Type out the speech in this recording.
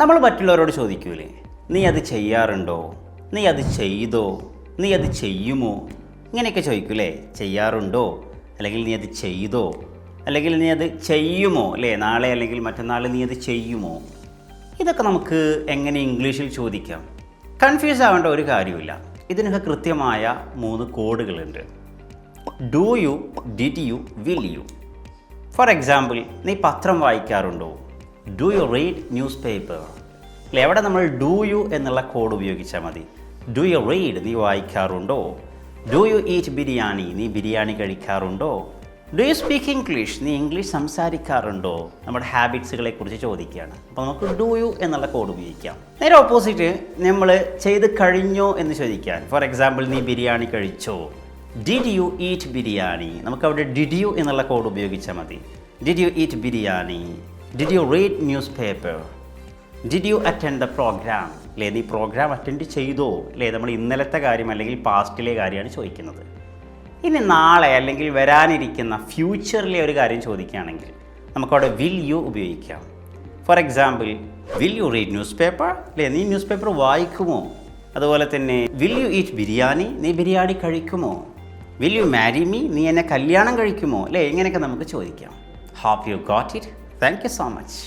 നമ്മൾ മറ്റുള്ളവരോട് ചോദിക്കൂലേ, നീ അത് ചെയ്യാറുണ്ടോ, നീ അത് ചെയ്തോ, നീ അത് ചെയ്യുമോ, ഇങ്ങനെയൊക്കെ ചോദിക്കൂലേ. ചെയ്യാറുണ്ടോ, അല്ലെങ്കിൽ നീ അത് ചെയ്തോ, അല്ലെങ്കിൽ നീ അത് ചെയ്യുമോ, അല്ലേ, നാളെ അല്ലെങ്കിൽ മറ്റന്നാൾ നീ അത് ചെയ്യുമോ. ഇതൊക്കെ നമുക്ക് എങ്ങനെ ഇംഗ്ലീഷിൽ ചോദിക്കാം? കൺഫ്യൂസ് ആവേണ്ട ഒരു കാര്യമില്ല. ഇതിനൊക്കെ കൃത്യമായ 3 കോഡുകളുണ്ട്. Do you, did you, will you. For example, നീ പത്രം വായിക്കാറുണ്ടോ? Do you read newspaper. അല്ലേ, അവിടെ നമ്മൾ ഡു യു എന്നുള്ള കോഡ് ഉപയോഗിച്ചാൽ മതി. ഡു യു റീഡ്, നീ വായിക്കാറുണ്ടോ? ഡു യു ഈറ്റ് ബിരിയാണി, നീ ബിരിയാണി കഴിക്കാറുണ്ടോ? ഡു യു സ്പീക്ക് ഇംഗ്ലീഷ്, നീ ഇംഗ്ലീഷ് സംസാരിക്കാറുണ്ടോ? നമ്മുടെ ഹാബിറ്റ്സുകളെ കുറിച്ച് ചോദിക്കുകയാണ്. അപ്പോൾ നമുക്ക് ഡു യു എന്നുള്ള കോഡ് ഉപയോഗിക്കാം. നേരെ ഓപ്പോസിറ്റ്, നമ്മൾ ചെയ്ത് കഴിഞ്ഞോ എന്ന് ചോദിക്കാൻ. ഫോർ എക്സാമ്പിൾ, നീ ബിരിയാണി കഴിച്ചോ? Did you eat biryani. നമുക്കവിടെ ഡിഡ് യു എന്നുള്ള കോഡ് ഉപയോഗിച്ചാൽ മതി. Did you eat biryani? Did you read newspaper? Did you attend the programme? അല്ലേ, നീ പ്രോഗ്രാം അറ്റൻഡ് ചെയ്തോ? അല്ലേ, നമ്മൾ ഇന്നലത്തെ കാര്യം അല്ലെങ്കിൽ പാസ്റ്റിലെ കാര്യമാണ് ചോദിക്കുന്നത്. ഇനി നാളെ അല്ലെങ്കിൽ വരാനിരിക്കുന്ന ഫ്യൂച്ചറിലെ ഒരു കാര്യം ചോദിക്കുകയാണെങ്കിൽ നമുക്കവിടെ വിൽ യു ഉപയോഗിക്കാം. For example, will you read newspaper? അല്ലേ, നീ ന്യൂസ് പേപ്പർ വായിക്കുമോ? അതുപോലെ തന്നെ വിൽ യു ഈറ്റ് ബിരിയാണി? നീ ബിരിയാണി കഴിക്കുമോ? Will you marry me? നീ എന്നെ കല്യാണം കഴിക്കുമോ? അല്ലേ, ഇങ്ങനെയൊക്കെ നമുക്ക് ചോദിക്കാം. Hope you got it. Thank you so much.